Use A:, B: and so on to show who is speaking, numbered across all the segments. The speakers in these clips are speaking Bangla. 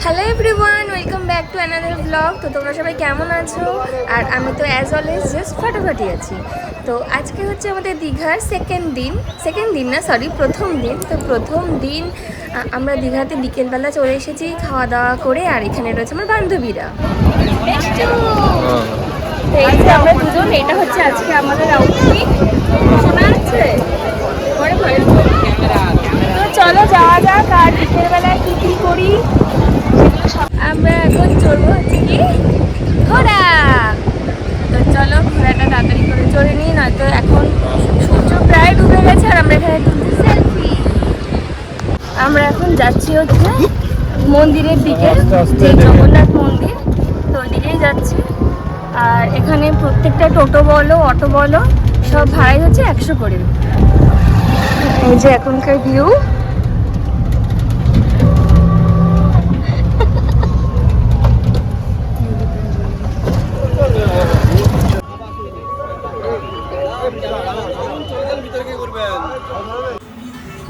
A: Hello everyone, welcome back to another blog. তো তোমরা সবাই কেমন আছো? আর আমি তো অ্যাজ অলওয়েজ জাস্ট ফাটাফাটি আছি। তো আজকে হচ্ছে আমাদের দীঘার প্রথম দিন। তো প্রথম দিন আমরা দীঘাতে বিকেলবেলা চলে এসেছি খাওয়া দাওয়া করে। আর এখানে রয়েছে আমার বান্ধবীরা। তো এই যে আমরা দুজন, এটা হচ্ছে আজকে আমাদের আউটফিট। শোনা যাচ্ছে? তো চলো যাওয়া যাক, আর বিকেলবেলায় কী কী করি আমরা এখন চড়বো হচ্ছে কি ঘোড়া। তো চলো ঘোড়াটা তাড়াতাড়ি করে চড়ে নিই, নয়তো এখন সূর্য প্রায় ডুবে গেছে আর আমরা এখানে তুলছি সেলফি। আমরা এখন যাচ্ছি হচ্ছে মন্দিরের দিকে, যে জগন্নাথ মন্দির, তো ওইদিকেই যাচ্ছি। আর এখানে প্রত্যেকটা টোটো বলো অটো বলো সব ভাড়াই হচ্ছে 100 করে। এই যে এখনকার ভিউ।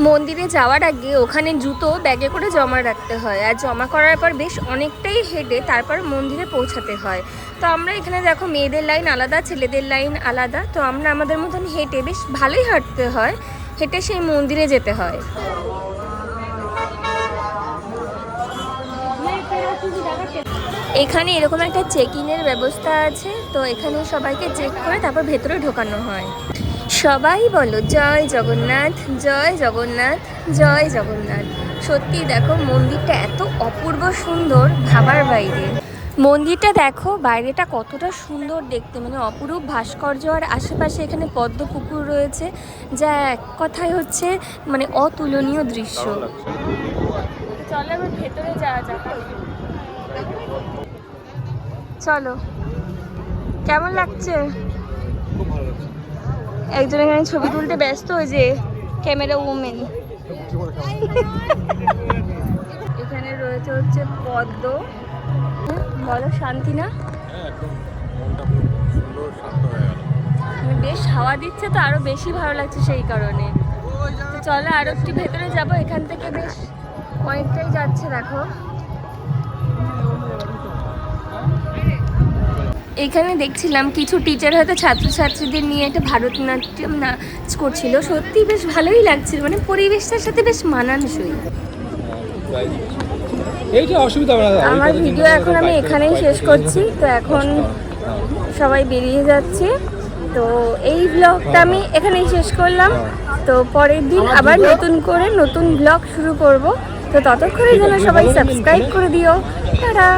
A: মন্দিরে যাওয়ার আগে ওখানে জুতো ব্যাগে করে জমা রাখতে হয়, আর জমা করার পর বেশ অনেকটাই হেঁটে তারপর মন্দিরে পৌঁছাতে হয়। তো আমরা এখানে দেখো মেয়েদের লাইন আলাদা, ছেলেদের লাইন আলাদা। তো আমরা আমাদের মতন হেঁটে, বেশ ভালোই হাঁটতে হয়, হেঁটে সেই মন্দিরে যেতে হয়। এখানে এরকম একটা চেকিংয়ের ব্যবস্থা আছে, তো এখানে সবাইকে চেক করে তারপর ভেতরে ঢোকানো হয়। সবাই বলো জয় জগন্নাথ, জয় জগন্নাথ, জয় জগন্নাথ। সত্যি দেখো মন্দিরটা এত অপূর্ব সুন্দর, ভাবার বাইরে। মন্দিরটা দেখো বাইরেটা কতটা সুন্দর দেখতে, মানে অপরূপ ভাস্কর্য। আর আশেপাশে এখানে পদ্ম পুকুর রয়েছে, যা এক কথায় হচ্ছে মানে অতুলনীয় দৃশ্য। চলো এবার ভেতরে যাওয়া যাক। চলো, কেমন লাগছে? একজন এখানে ছবি তুলতে ব্যস্ত, ওই যে ক্যামেরা ওমেন। এখানে রয়েছে হচ্ছে পদ্ম। বলো শান্তি না? বেশ হাওয়া দিচ্ছে, তো আরো বেশি ভালো লাগছে সেই কারণে। তো চলো আরো একটু ভেতরে যাব, এখান থেকে বেশ অনেকটাই যাচ্ছে দেখো। এখানে দেখছিলাম কিছু টিচার হয়তো ছাত্রছাত্রীদের নিয়ে একটা ভারতনাট্যম নাচ করছিল। সত্যি বেশ ভালোই লাগছিল, মানে পরিবেশটার সাথে বেশ মানানসই। আমার ভিডিও এখন আমি এখানেই শেষ করছি। তো এখন সবাই বেরিয়ে যাচ্ছে, তো এই ব্লগটা আমি এখানেই শেষ করলাম। তো পরের দিন আবার নতুন করে নতুন ব্লগ শুরু করব। তো ততক্ষণে যেন সবাই সাবস্ক্রাইব করে দিও। টাটা।